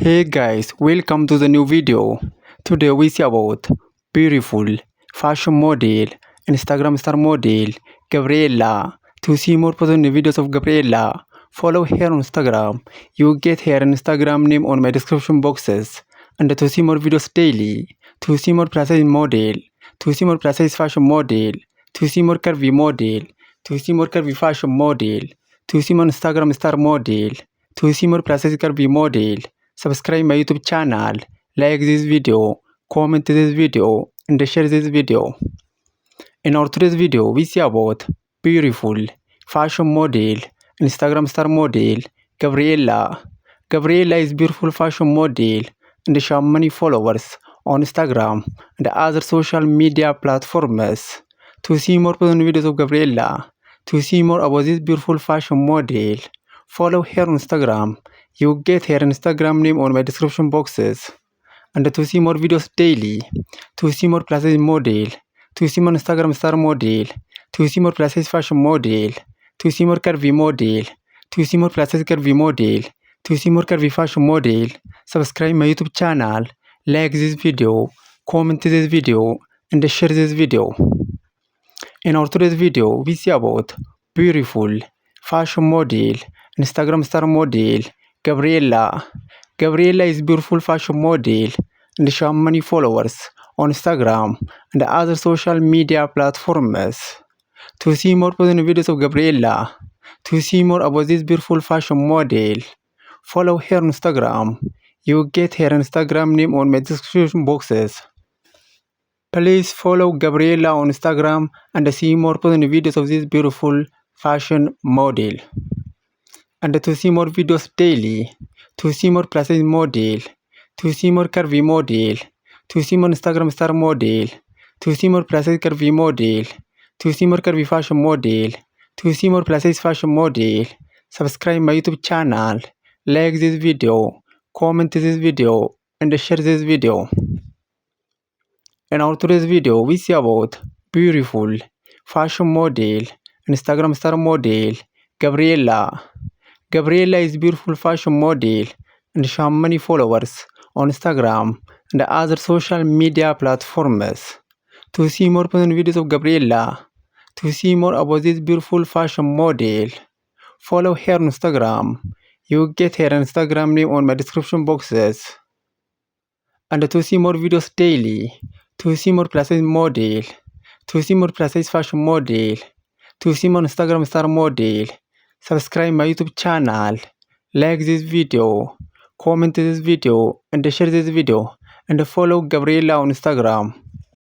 Hey guys, welcome to the new video. Today we see about beautiful fashion model, Instagram star model, Gabriella. To see more positive videos of Gabriella, follow her on Instagram. You get her Instagram name on my description boxes. And to see more videos daily, to see more precise model, to see more precise fashion model, to see more curvy model, to see more curvy fashion model, to see more Instagram star model, to see more precise curvy model. Subscribe my YouTube channel, like this video, comment this video, and share this video. In our today's video, we see about beautiful fashion model, Instagram star model, Gabriella. Gabriella is beautiful fashion model and she has many followers on Instagram and other social media platforms. To see more personal videos of Gabriella, to see more about this beautiful fashion model, follow her on Instagram. You get her Instagram name on my description boxes. And to see more videos daily, to see more precise model, to see more Instagram star model, to see more precise fashion model, to see more curvy model, to see more precise curvy model, to see more curvy fashion model, subscribe my YouTube channel, like this video, comment this video, and share this video. In our today's video, we see about beautiful fashion model, Instagram star model, Gabriella. Gabriella is beautiful fashion model and she has many followers on Instagram and other social media platforms. To see more positive videos of Gabriella, to see more about this beautiful fashion model, follow her on Instagram. You get her Instagram name on my description boxes. Please follow Gabriella on Instagram and see more positive videos of this beautiful fashion model. And to see more videos daily, to see more precise model, to see more curvy model, to see more Instagram star model, to see more precise curvy model, to see more curvy fashion model, to see more precise fashion model, subscribe my YouTube channel, like this video, comment this video, and share this video. In our today's video, we see about beautiful fashion model, Instagram star model, Gabriella. Gabriella is beautiful fashion model and she has many followers on Instagram and other social media platforms. To see more personal videos of Gabriella, to see more about this beautiful fashion model, follow her on Instagram. You get her Instagram name on my description boxes. And to see more videos daily, to see more precise model, to see more precise fashion model, to see more Instagram star model, subscribe my YouTube channel, like this video, comment this video, and share this video, and follow Gabriella on Instagram.